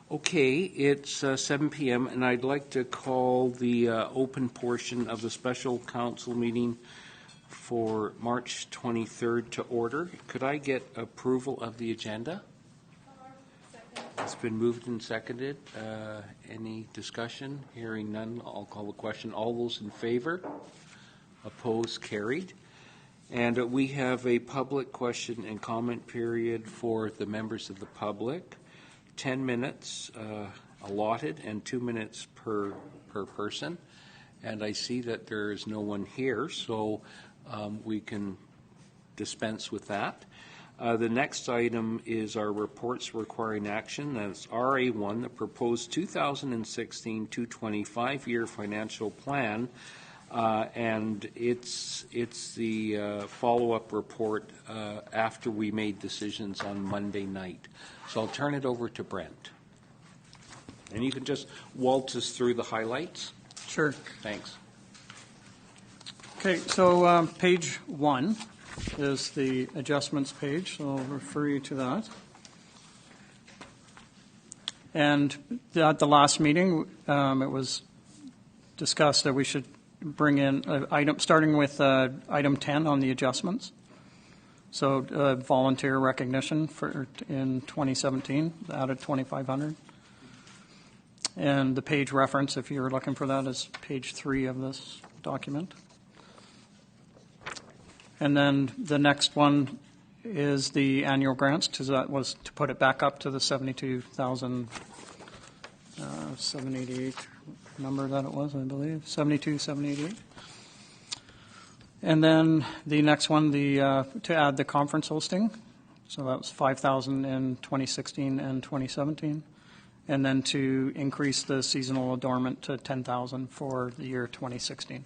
Okay, it's 7 p.m. and I'd like to call the open portion of the special council meeting for March 23rd to order. Could I get approval of the agenda? It's been moved and seconded. Any discussion? Hearing none, I'll call the question. All those in favor? Opposed? Carried. And we have a public question and comment period for the members of the public. 10 minutes allotted and 2 minutes per person. And I see that there is no one here, so we can dispense with that. The next item is our reports requiring action. That's RA1, the proposed 2016-225 year financial plan. And it's the follow-up report after we made decisions on Monday night. So I'll turn it over to Brent. And you can just waltz us through the highlights. Sure. Thanks. Okay, so page 1 is the adjustments page, so I'll refer you to that. And at the last meeting, it was discussed that we should bring in an item, starting with item 10 on the adjustments. So volunteer recognition for in 2017, added $2,500. And the page reference, if you're looking for that, is page 3 of this document. And then the next one is the annual grants, because that was to put it back up to the $72,788 number that it was, I believe, 72,788. And then the next one, to add the conference hosting. So that was $5,000 in 2016 and 2017. And then to increase the seasonal adornment to $10,000 for the year 2016.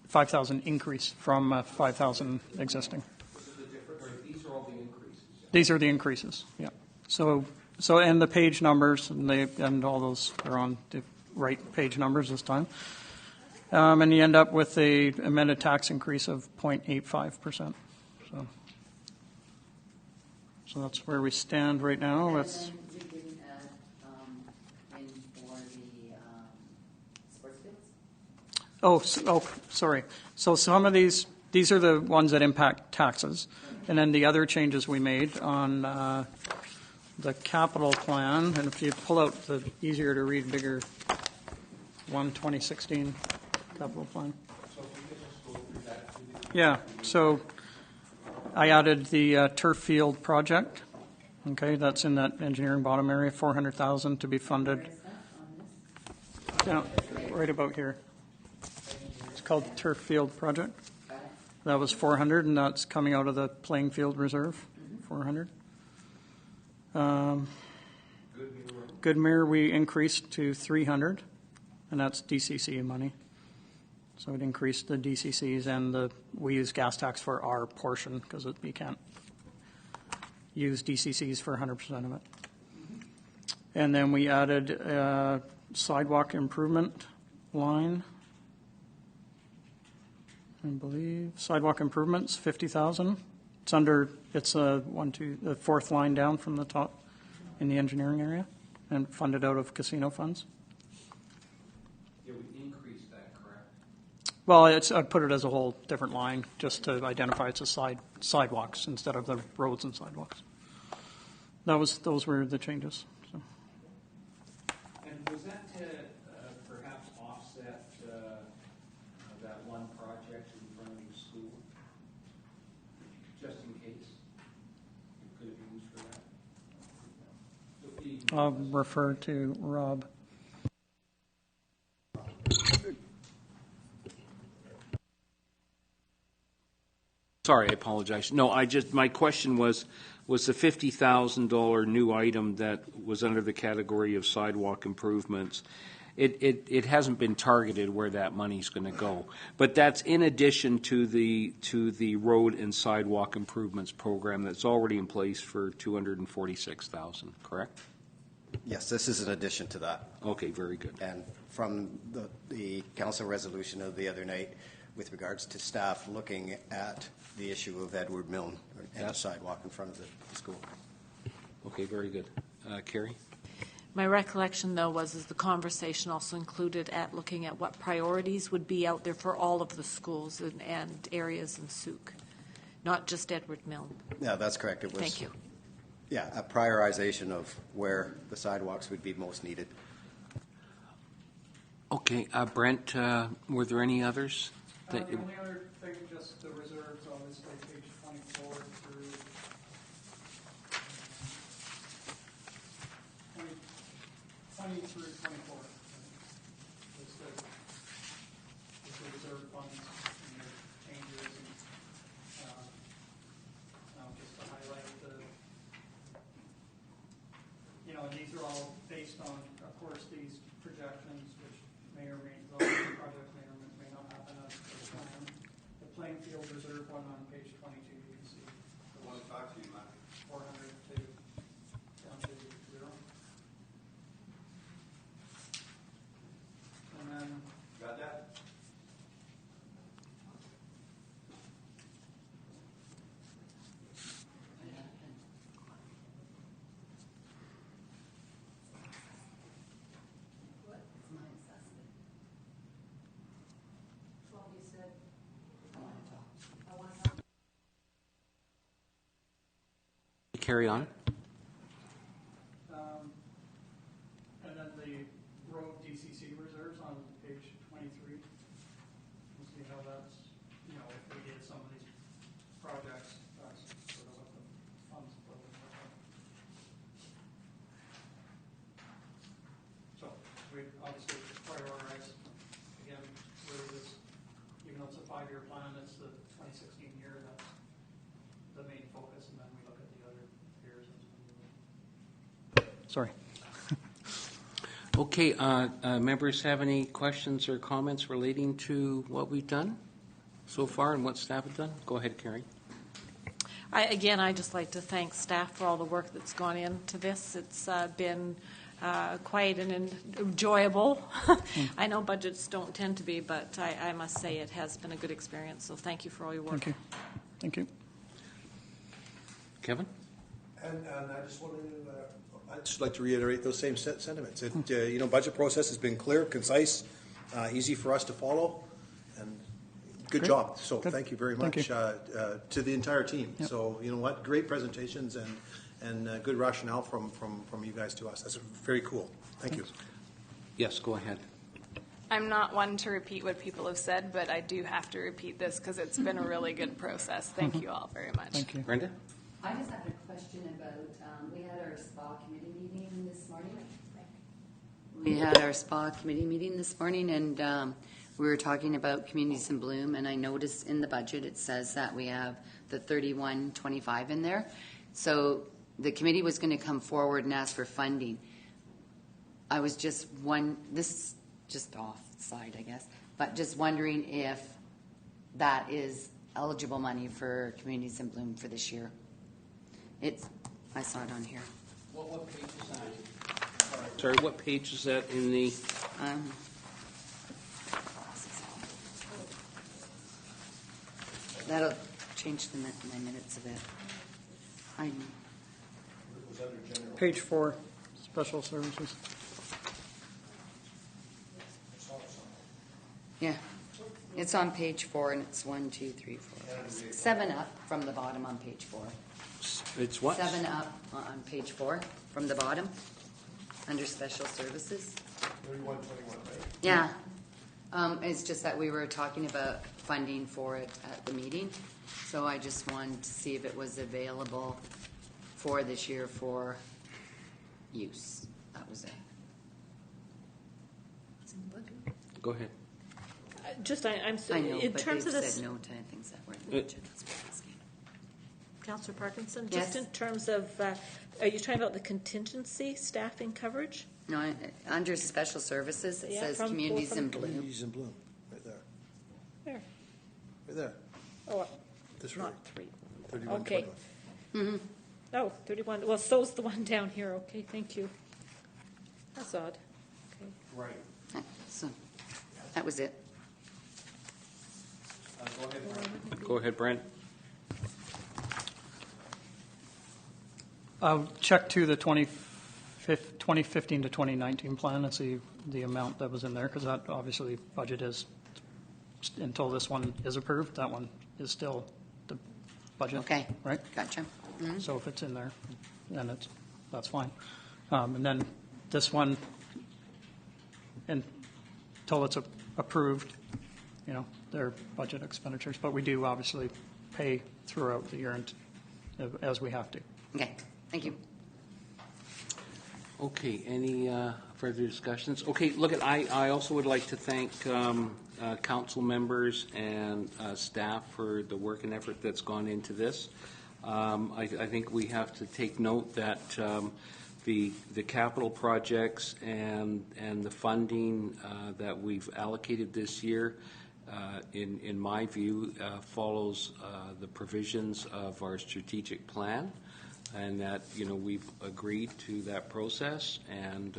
5,000 increase from 5,000 existing. These are all the increases? These are the increases, yeah. So and the page numbers, and all those are on the right page numbers this time. And you end up with a amended tax increase of 0.85%. So that's where we stand right now. And then we didn't add in for the sports fields? Oh, sorry. So some of these are the ones that impact taxes. And then the other changes we made on the capital plan, and if you pull out the easier to read, bigger 2016 capital plan. Yeah, so I added the turf field project. Okay, that's in that engineering bottom area, $400,000 to be funded. Yeah, right about here. It's called the turf field project. That was $400,000, and that's coming out of the playing field reserve. $400,000. Goodmere we increased to $300,000, and that's DCC money. So it increased the DCCs, and we use gas tax for our portion because we can't use DCCs for 100% of it. And then we added a sidewalk improvement line. I believe sidewalk improvements, $50,000. It's the fourth line down from the top in the engineering area, and funded out of casino funds. Yeah, we increased that, correct? Well, I put it as a whole different line just to identify it's a sidewalks instead of the roads and sidewalks. Those were the changes. So. And was that to perhaps offset that one project in front of the school, just in case it could have been used for that? I'll refer to Rob. Sorry, I apologize. No, my question was the $50,000 new item that was under the category of sidewalk improvements. It hasn't been targeted where that money's going to go, but that's in addition to the road and sidewalk improvements program that's already in place for $246,000. Correct? Yes, this is an addition to that. Okay, very good. And from the council resolution of the other night, with regards to staff looking at the issue of Edward Milne and the sidewalk in front of the school. Okay, very good. Carrie? My recollection, though, was the conversation also included at looking at what priorities would be out there for all of the schools and areas in Souk, not just Edward Milne. Yeah, that's correct. It was. Thank you. Yeah, a prioritization of where the sidewalks would be most needed. Okay, Brent, were there any others? The only other thing, just the reserves, obviously, page 24 through 20 through 24. It's the reserve funds and the changes, and just to highlight and these are all based on, of course, these projections, which may or may not, projects may not happen as per plan. The playing field reserve one on page 22, you can see. I want to talk to you, Matt. 400 to down to 0. And then Got that? What's my assessment? Well, you said, I want to talk. Carry on. and then the road DCC reserves on page 23. We'll see how that's, if we did some of these projects, that's sort of what the funds will look like. So we obviously prioritize, again, really this, even though it's a 5-year plan, it's the 2016 year, that's the main focus, and then we look at the other years. Sorry. Okay, members have any questions or comments relating to what we've done so far and what staff have done? Go ahead, Carrie. I just like to thank staff for all the work that's gone into this. It's been quite an enjoyable. I know budgets don't tend to be, but I must say it has been a good experience. So thank you for all your work. Thank you. Thank you. Kevin? And I just wanted to, I'd just like to reiterate those same sentiments. Budget process has been clear, concise, easy for us to follow, and good Great. job. So Good. thank you very Thank much you. to the entire team. Yep. So you know what, great presentations and good rationale from you guys to us. That's very cool. Thank you. Yes, go ahead. I'm not one to repeat what people have said, but I do have to repeat this because it's been a really good process. Thank you all very much. Thank you. Brenda? I just had a question about, we had our SPA committee meeting this morning. We had our SPA committee meeting this morning, and we were talking about Communities in Bloom, and I noticed in the budget it says that we have the 3125 in there. So the committee was going to come forward and ask for funding. I was this is just off side, I guess, but just wondering if that is eligible money for Communities in Bloom for this year. I saw it on here. What page is that? Sorry, what page is that in the? That'll change my minutes a bit. Page 4, special services. Yeah, it's on page 4, and it's 1, 2, 3, 4, 5, 6, 7 up from the bottom on page 4. It's what? 7 up on page 4 from the bottom under special services. 3121, right? Yeah. It's just that we were talking about funding for it at the meeting, so I just wanted to see if it was available for this year for use. That was it. Go ahead. I know, In but terms they've of this, said no to things that were in the budget. That's what I'm asking. Councillor Parkinson, Yes. just in terms of, are you talking about the contingency staffing coverage? No, under special services, it Yeah, says from- communities from- in bloom. Communities in Bloom, right there. There. Right there. Oh, This not right. 3. 3121. Okay. Oh, 31. Well, so's the one down here. Okay, thank you. That's odd. Okay. Right. So that was it. Go ahead, Brent. Go ahead, Brent. Check to the 2015 to 2019 plan and see the amount that was in there, because that obviously budget is, until this one is approved, that one is still the budget. Okay. Right? Gotcha. So if it's in there, then that's fine. And then this one, until it's approved, their budget expenditures. But we do obviously pay throughout the year as we have to. Okay, thank you. Okay, any further discussions? Okay, look, I also would like to thank council members and staff for the work and effort that's gone into this. I think we have to take note that the capital projects and the funding that we've allocated this year, in my view, follows the provisions of our strategic plan, and that we've agreed to that process, and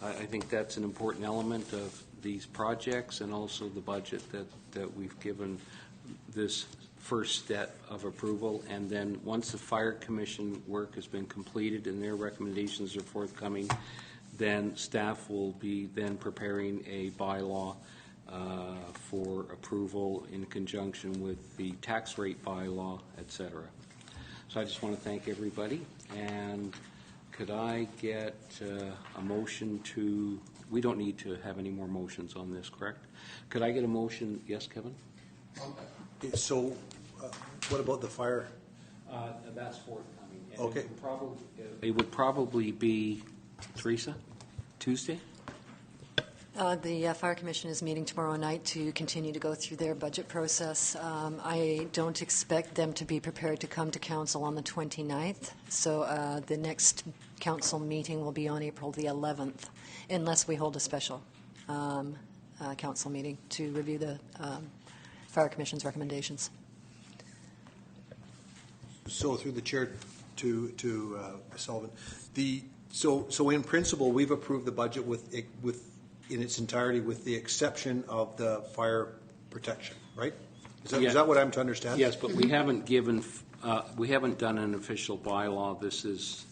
I think that's an important element of these projects, and also the budget that we've given this first step of approval. And then once the Fire Commission work has been completed and their recommendations are forthcoming, then staff will be then preparing a bylaw for approval in conjunction with the tax rate bylaw, et cetera. So I just want to thank everybody. And could I get a motion to, we don't need to have any more motions on this, correct? Could I get a motion? Yes, Kevin? So what about the fire? That's forthcoming. And Okay. It would probably be, Teresa, Tuesday? The Fire Commission is meeting tomorrow night to continue to go through their budget process. I don't expect them to be prepared to come to council on the 29th, so the next council meeting will be on April the 11th, unless we hold a special council meeting to review the Fire Commission's recommendations. So through the chair to Sullivan, so in principle, we've approved the budget in its entirety, with the exception of the fire protection, right? Is that what I'm to understand? Yes, but we haven't done an official bylaw. This is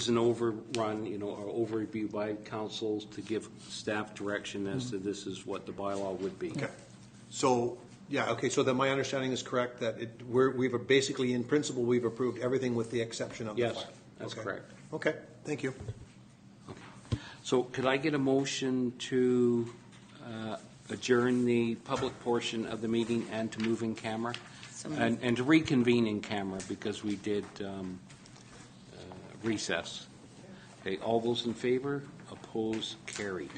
an overrun, or overview by councils to give staff direction as to this is what the bylaw would be. Okay. So then my understanding is correct that we've basically, in principle, we've approved everything with the exception of the fire. Yes, that's correct. Okay, thank you. So could I get a motion to adjourn the public portion of the meeting and to move in camera? And to reconvene in camera, because we did recess. Okay, all those in favor? Opposed? Carried.